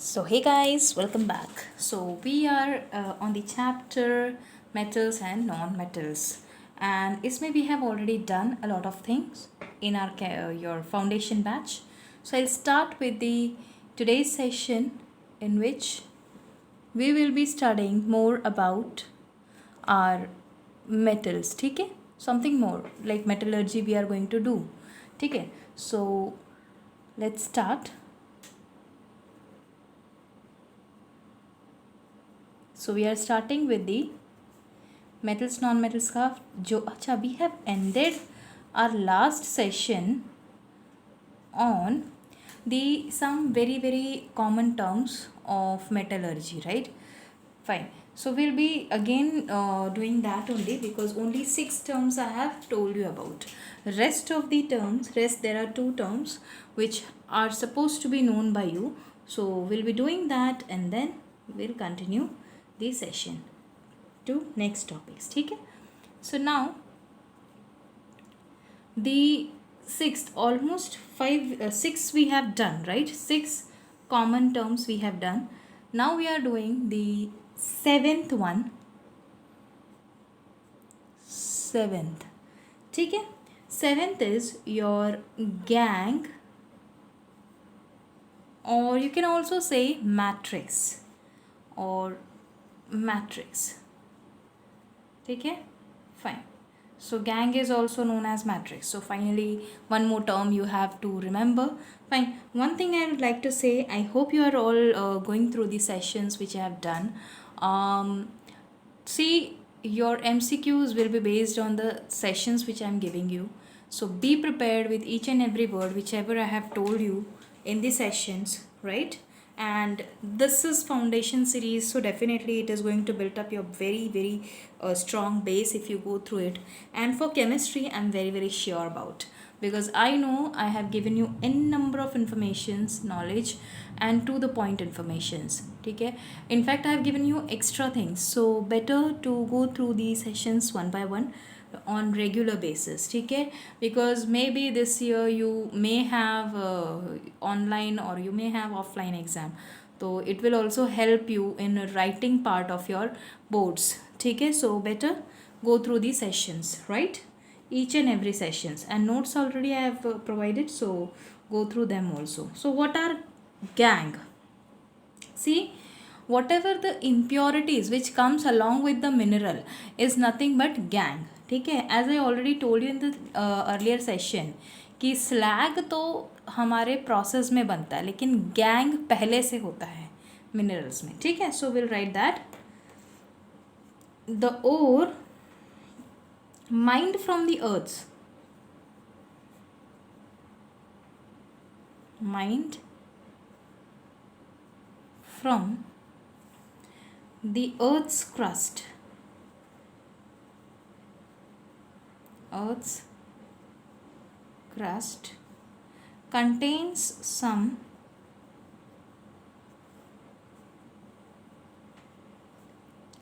So, hey guys, welcome back. So, we are on the chapter metals and non metals, and Isme, we have already done a lot of things in our your foundation batch. So, I'll start with the today's session in which we will be studying more about our metals. ठीक है, something more like metallurgy we are going to do. ठीक है, so let's start. So we are starting with the metals non metals का जो अच्छा we have ended our last session on the some very common terms of metallurgy, right? Fine. So we'll be again doing that only because only 6 terms I have told you about. Rest of the terms, there are 2 terms which are supposed to be known by you. So we'll be doing that and then we'll continue the session to next topics. ठीक है? So now the sixth, almost 6 we have done, right? 6 common terms we have done. Now we are doing the seventh one. Seventh. ठीक है? Seventh is your gang, or you can also say matrix or matrix. ठीक है? Fine. So gang is also known as matrix. So finally one more term you have to remember. Fine. One thing I would like to say, I hope you are all going through the sessions which I have done. See, your MCQs will be based on the sessions which I am giving you. So be prepared with each and every word whichever I have told you in the sessions, right? And this is foundation series, so definitely it is going to build up your very strong base if you go through it. And for chemistry, I'm very sure about, because I know I have given you n number of informations, knowledge, and to the point informations. Okay, in fact I have given you extra things, so better to go through these sessions one by one on regular basis. Okay, because maybe this year you may have online or you may have offline exam, so it will also help you in writing part of your boards. Okay, so better go through the sessions, right? Each and every sessions, and notes already I have provided, so go through them also. So what are gang? See, whatever the impurities which comes along with the mineral is nothing but gang. ठीक है, as I already told you in the earlier session कि slag तो हमारे process में बनता है, लेकिन gang पहले से होता है मिनरल्स में. ठीक है, so will write that the ore mined from the earths, mined from the earth's crust, earth's crust contains some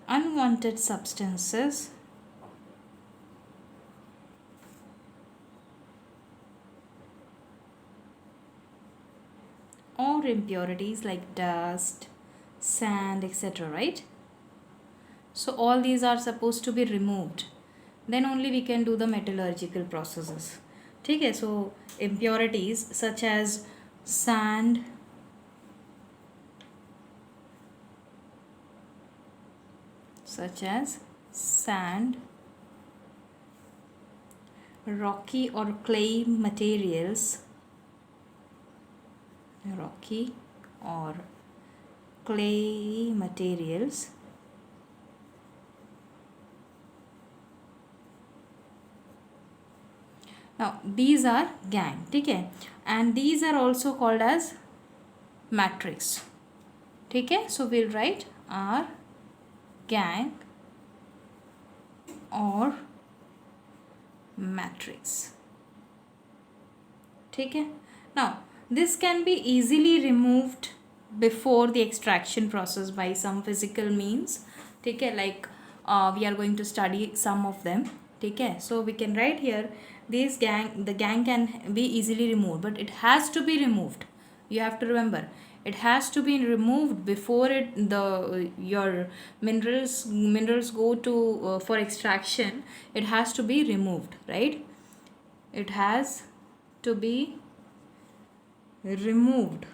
unwanted substances or impurities like dust, sand, etc., right? So all these are supposed to be removed, then only we can do the metallurgical processes. ठीक है, so impurities such as sand, rocky or clay materials, now these are gang. ठीक है, and these are also called as matrix. ठीक है, so we'll write R gang or matrix. ठीक है, now this can be easily removed before the extraction process by some physical means. ठीक है, like we are going to study some of them. ठीक है, so we can write here the gang can be easily removed, but it has to be removed. You have to remember, It has to be removed before your minerals go to for extraction. It has to be removed, right? It has to be removed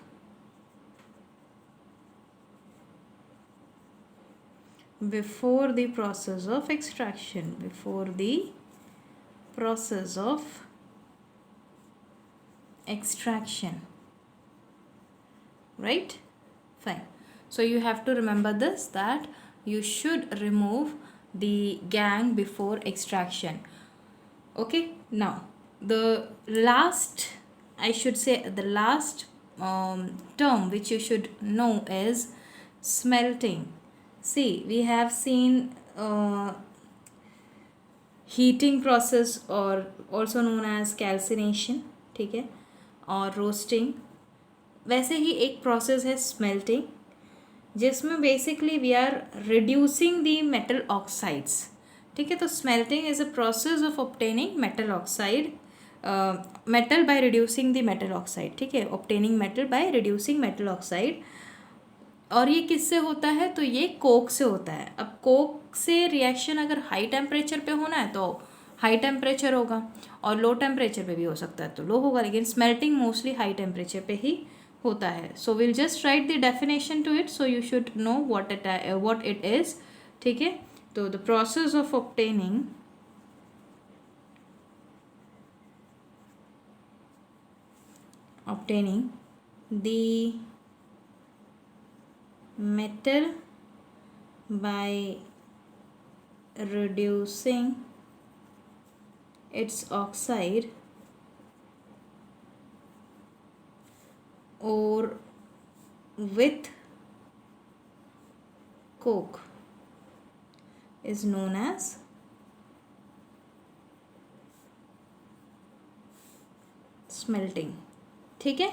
before the process of extraction, before the process of extraction, right? Fine. So you have to remember this, that you should remove the gangue before extraction. Okay, now the last, I should say the last term which you should know is smelting. See, we have seen heating process, or also known as calcination, ठीक है, और roasting. वैसे ही एक process है smelting, जिसमें basically we are reducing the metal oxides. ठीक है, तो smelting is a process of obtaining metal oxide, metal by reducing the metal oxide. ठीक है, obtaining metal by reducing metal oxide. और ये किससे होता है? तो ये कोक से होता है. अब कोक से रिएक्शन अगर हाई टेम्परेचर पे होना है तो हाई टेम्परेचर होगा, और लो टेम्परेचर पे भी हो सकता है तो लो होगा, लेकिन स्मेल्टिंग मोस्टली हाई टेम्परेचर पे ही होता है. So will just write the definition to it, so you should know what it is. ठीक है, तो the process of obtaining the metal by reducing its oxide or with coke is known as smelting. ठीक है,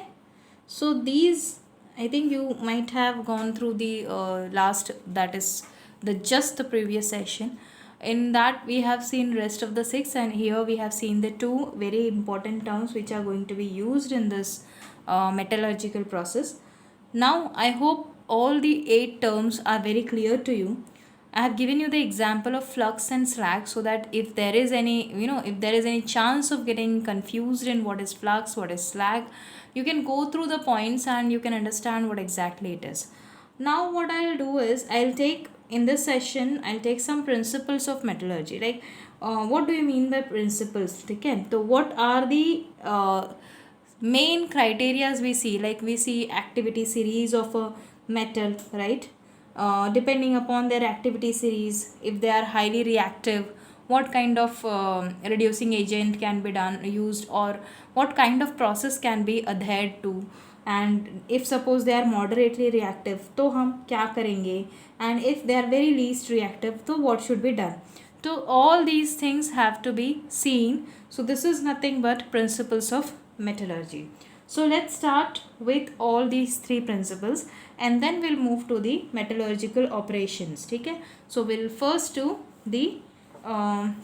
so these, I think you might have gone through the last, that is the previous session. In that we have seen rest of the 6, and here we have seen the 2 very important terms which are going to be used in this metallurgical process. Now I hope all the 8 terms are very clear to you. I have given you the example of flux and slag, so that if there is any, if there is any chance of getting confused in what is flux, what is slag, you can go through the points and you can understand what exactly it is. Now what I'll do is, in this session I'll take some principles of metallurgy. Like what do you mean by principles? Okay, so what are the main criterias we see? Like we see activity series of a metal, right? Depending upon their activity series, if they are highly reactive, what kind of reducing agent can be used, or what kind of process can be adhered to. And if suppose they are moderately reactive, तो हम क्या करेंगे, and if they are very least reactive, तो what should be done. So all these things have to be seen. So this is nothing but principles of metallurgy. So let's start with all these 3 principles, and then we'll move to the metallurgical operations. ठीक है, so we'll first do the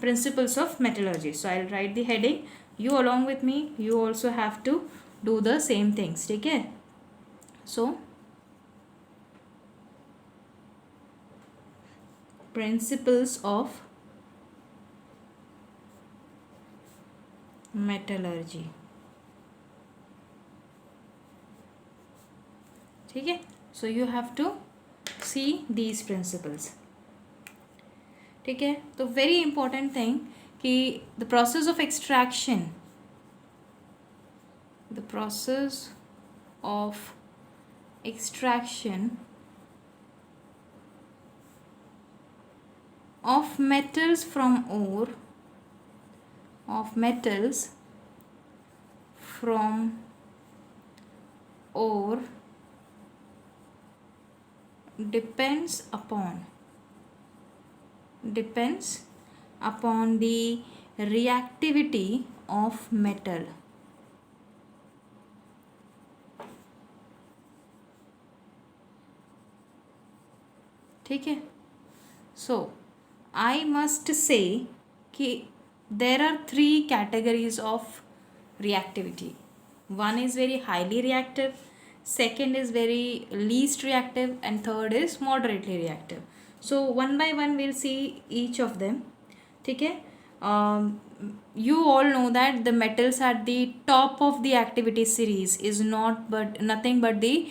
principles of metallurgy. So I'll write the heading. You along with me, you also have to do the same things. ठीक है, so principles of metallurgy. ठीक है, so you have to see these principles. ठीक है, तो very important thing कि the process of extraction, the process of extraction of metals from ore, of metals from ore depends upon the reactivity of metal. ठीक है, so I must say कि there are 3 categories of reactivity. One is very highly reactive, second is very least reactive, and third is moderately reactive. So one by one we'll see each of them. Okay. You all know that the metals at the top of the activity series is not but nothing but the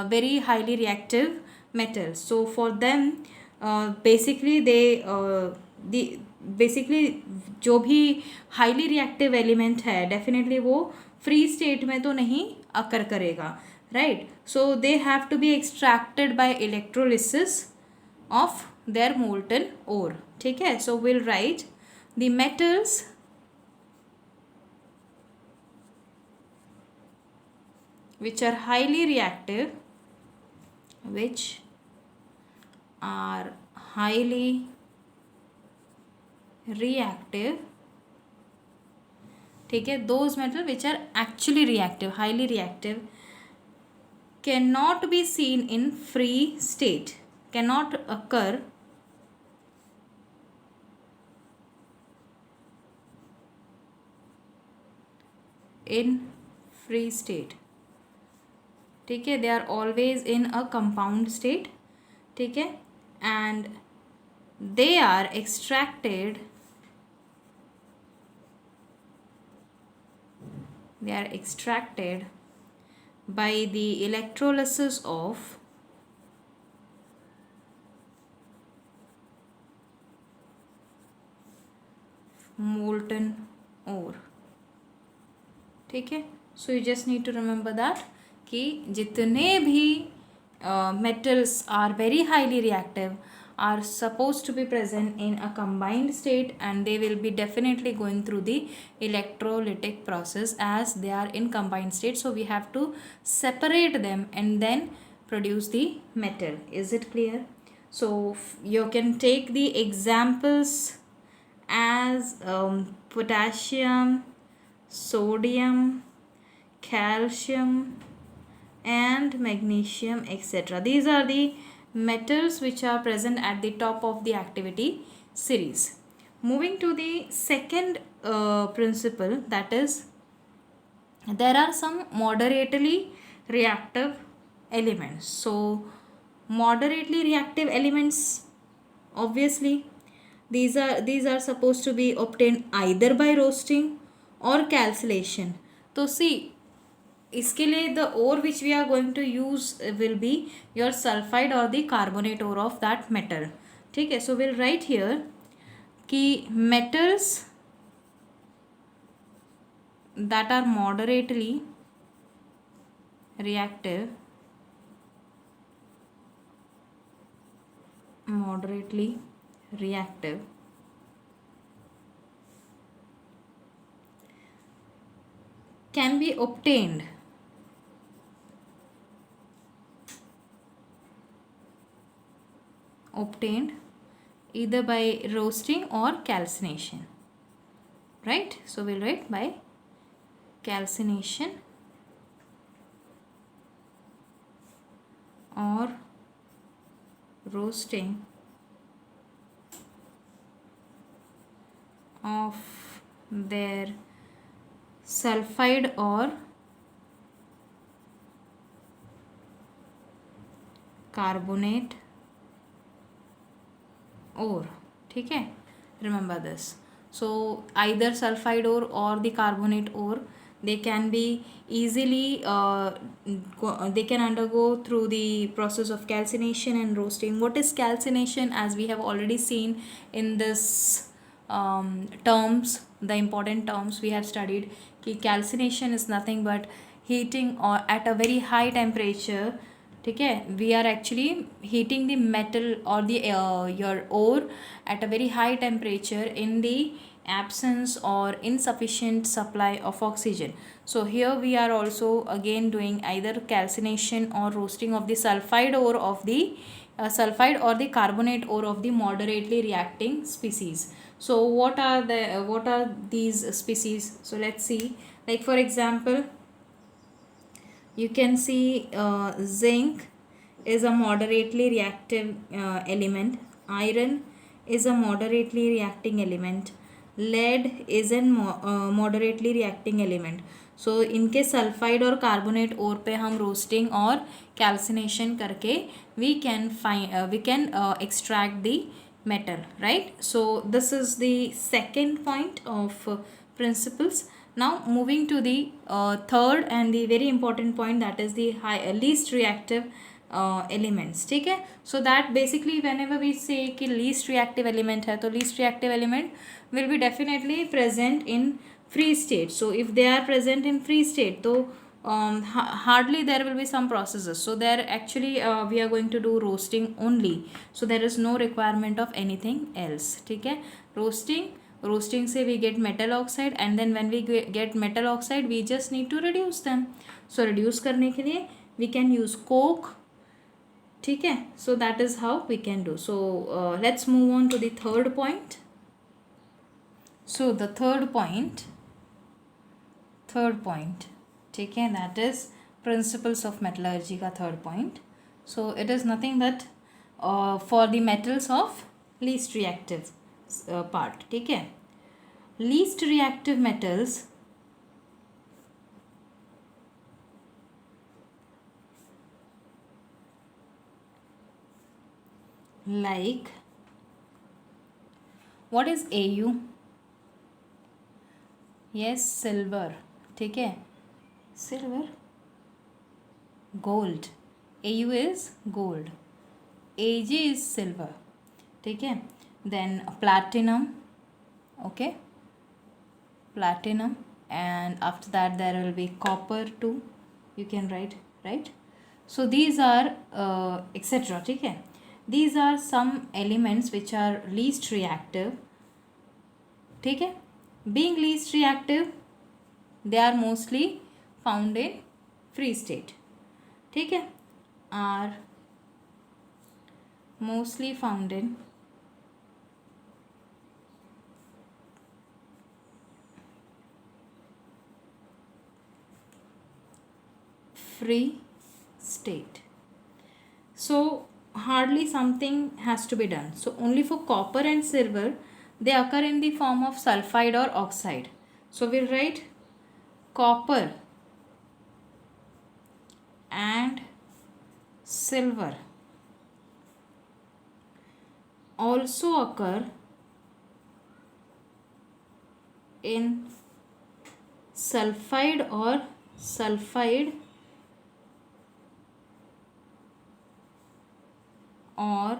very highly reactive metals. So for them basically they the basically जो भी highly reactive element है definitely वो free state में तो नहीं occur करेगा, right. So they have to be extracted by electrolysis of their molten ore. ठीक है. So will write the metals which are highly reactive, which are highly reactive. ठीक है. those metals which are actually reactive, highly reactive, cannot be seen in free state, cannot occur in free state. ठीक है. They are always in a compound state. ठीक है. And they are extracted, they are extracted by the electrolysis of molten ore. ठीक है. So you just need to remember that कि जितने भी metals are very highly reactive are supposed to be present in a combined state, and they will be definitely going through the electrolytic process as they are in combined state. So we have to separate them and then produce the metal. Is it clear? So you can take the examples as potassium, sodium, calcium and magnesium, etc. These are the metals which are present at the top of the activity series. Moving to the second principle, that is there are some moderately reactive elements. So moderately reactive elements, obviously these are supposed to be obtained either by roasting or calcination. तो see, इसके लिए the ore which we are going to use will be your sulphide और the carbonate ore of that metal. ठीक है. So will write here कि metals that are moderately reactive can be obtained either by roasting or calcination, right? So we'll write by calcination or roasting of their sulfide or carbonate ore. ठीक है. Remember this. So either sulfide ore or the carbonate ore, they can be easily they can undergo through the process of calcination and roasting. What is calcination? As we have already seen in this terms, the important terms we have studied, कि calcination is nothing but heating or at a very high temperature. ठीक है. We are actually heating the metal और the your ore at a very high temperature in the absence or insufficient supply of oxygen. So here we are also again doing either calcination or roasting of the sulfide ore of the sulfide or the carbonate ore of the moderately reacting species. So what are these species? So let's see. Like for example, you can see zinc is a moderately reactive element. Iron is a moderately reacting element. Lead is a moderately reacting element. सो इनके sulphide और carbonate ओर पे हम roasting और calcination करके we can extract the metal, right? So this is the second point of principles. Now moving to the third and the very important point, that is the least reactive elements. ठीक है, so that basically whenever we say कि least reactive element है, तो least reactive element will be definitely present in free state. So if they are present in free state, तो hardly there will be some processes. So there actually we are going to do roasting only, so there is no requirement of anything else. ठीक है, roasting से we get metal oxide, and then when we get metal oxide we just need to reduce them. So reduce करने के लिए we can use coke. ठीक है, so that is how we can do. So let's move on to the third point. So the third point, ठीक है, that is principles of metallurgy का third point. So it is nothing but for the metals of least reactive part. ठीक है, least reactive metals like, what is Au? Yes, silver. ठीक है, silver, gold. Au is gold, Ag is silver. ठीक है, then platinum. Okay, platinum, and after that there will be copper too, you can write, right? So these are etc. ठीक है, these are some elements which are least reactive. ठीक है, being least reactive, they are mostly found in free state. ठीक है, are mostly found in free state. So hardly something has to be done. So only for copper and silver they occur in the form of sulfide or oxide. So we'll write copper and silver also occur in sulfide or sulfide or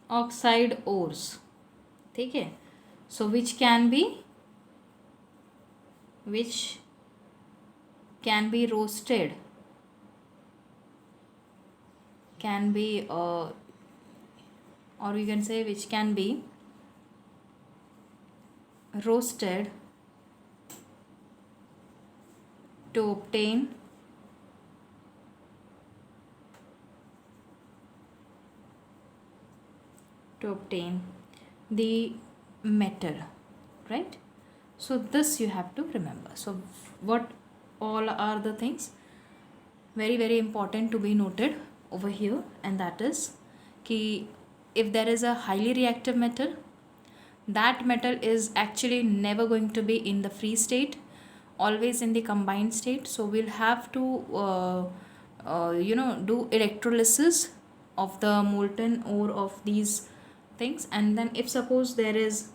oxide ores. ठीक है, so which can be roasted, can be or you can say which can be roasted to obtain the metal, right? So this you have to remember. So what all are the things very very important to be noted over here, and that is कि if there is a highly reactive metal, that metal is actually never going to be in the free state, always in the combined state. So we'll have to do electrolysis of the molten ore of these things, and then if suppose there is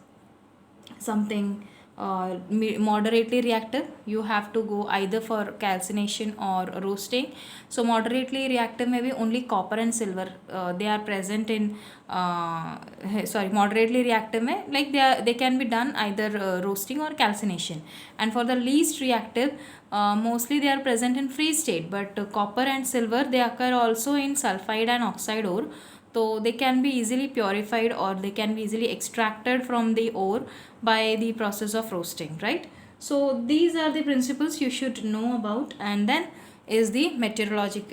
something moderately reactive, you have to go either for calcination or roasting. So moderately reactive may be only copper and silver they are present in moderately reactive may, like they can be done either roasting or calcination. And for the least reactive, mostly they are present in free state, but copper and silver they occur also in sulfide and oxide ore. So they can be easily purified or they can be easily extracted from the ore by the process of roasting, right? So these are the principles you should know about. And then is the metallurgical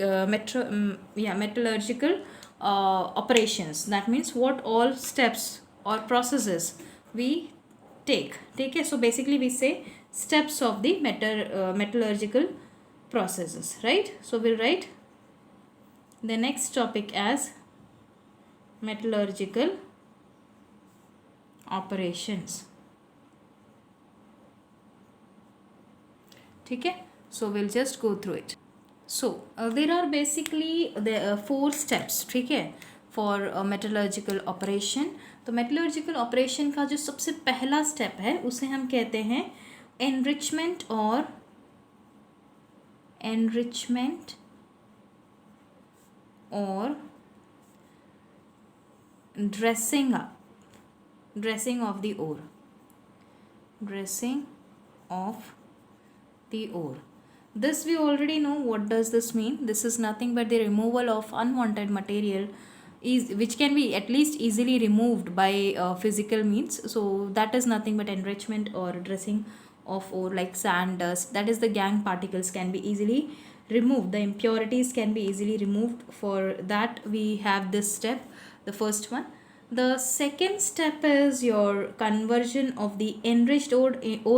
operations. That means what all steps or processes we take. Okay, so basically we say steps of the metallurgical processes, right? So we'll write the next topic as metallurgical operations. ठीक है. So we'll just go through it. So there are basically the 4 steps, ठीक है, for metallurgical operation. तो metallurgical operation का जो सबसे पहला step है उसे हम कहते हैं enrichment or dressing of the ore. This we already know. What does this mean? This is nothing but the removal of unwanted material which can be at least easily removed by physical means. So that is nothing but enrichment or dressing of ore, like sand, dust, that is the gangue particles can be easily removed, the impurities can be easily removed. For that we have this step, the first one. The second step is your conversion of the enriched ore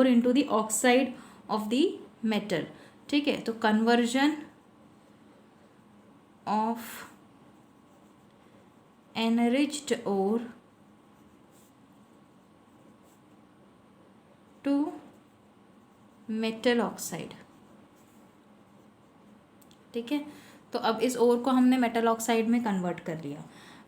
into the oxide of the metal. ठीक है, तो conversion of enriched ore to metal oxide. ठीक है, तो अब इस ओर को हमने मेटल ऑक्साइड में कन्वर्ट कर लिया.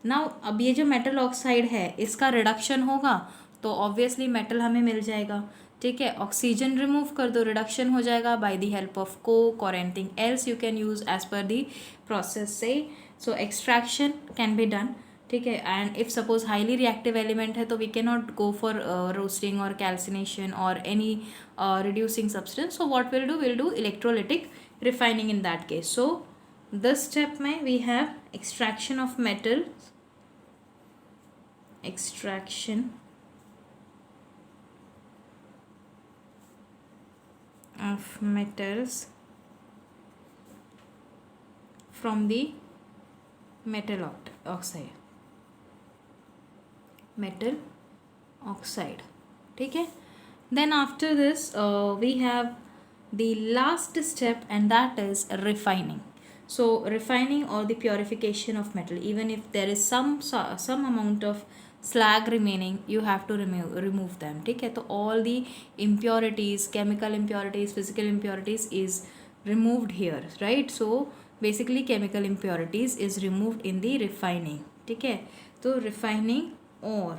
नाउ अब ये जो मेटल ऑक्साइड है इसका रिडक्शन होगा तो ऑब्वियसली मेटल हमें मिल जाएगा. ठीक है, ऑक्सीजन रिमूव कर दो, रिडक्शन हो जाएगा by the help of coke और anything else you can use as per the process से. So extraction can be done. ठीक है, and if suppose highly reactive element है तो we can not go for roasting और calcination और any reducing substance. So what will do electrolytic refining in that case. So this step mein we have extraction of metals from the metal oxide. ठीक है, then after this we have the last step, and that is refining. So refining or the purification of metal, even if there is some amount of slag remaining, you have to remove them. ठीक है, तो all the impurities, chemical impurities, physical impurities is removed here, right? So basically chemical impurities is removed in the refining. ठीक है, तो refining or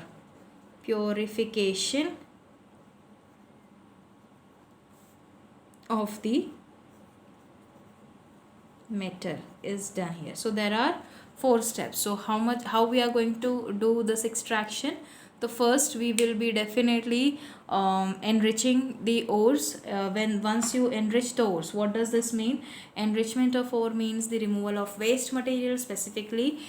purification of the metal is done here. So there are 4 steps. So how we are going to do this extraction? So first we will be definitely enriching the ores. Once you enrich the ores, what does this mean? Enrichment of ore means the removal of waste material, specifically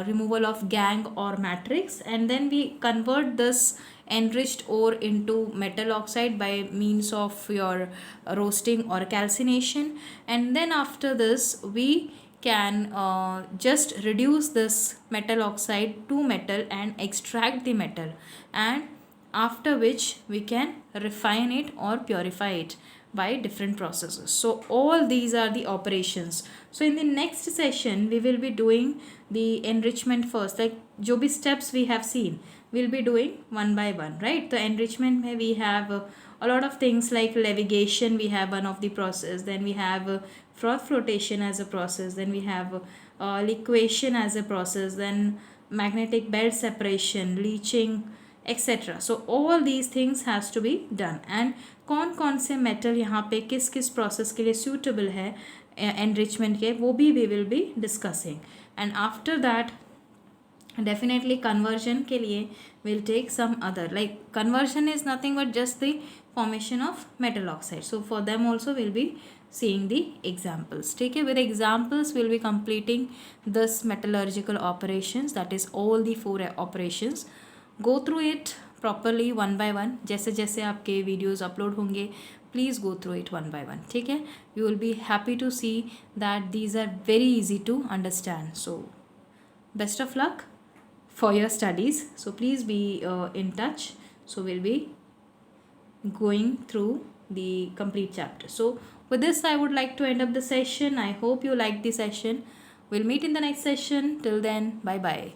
removal of gangue or matrix, and then we convert this enriched ore into metal oxide by means of your roasting or calcination. And then after this we can just reduce this metal oxide to metal and extract the metal, and after which we can refine it or purify it by different processes. So all these are the operations. So in the next session we will be doing the enrichment first, like jo bhi steps we have seen we'll be doing one by one, right? The enrichment may we have a lot of things like levigation, we have one of the process, then we have froth flotation as a process, then we have liquation as a process, then magnetic belt separation, leaching, etc. So all these things has to be done. And कौन से metal यहाँ पे किस process के लिए suitable है enrichment के, वो भी we will be discussing. And after that definitely conversion के लिए will take some other, like conversion is nothing but just the formation of metal oxide. So for them also we'll be seeing the examples. ठीक है, with examples we'll be completing this metallurgical operations, that is all the 4 operations. Go through it properly one by one. जैसे जैसे आपके videos upload होंगे please go through it one by one. ठीक है, you will be happy to see that these are very easy to understand. So best of luck for your studies. So please be in touch. So we'll be going through the complete chapter. So with this I would like to end up the session. I hope you liked the session. We'll meet in the next session. Till then, bye bye.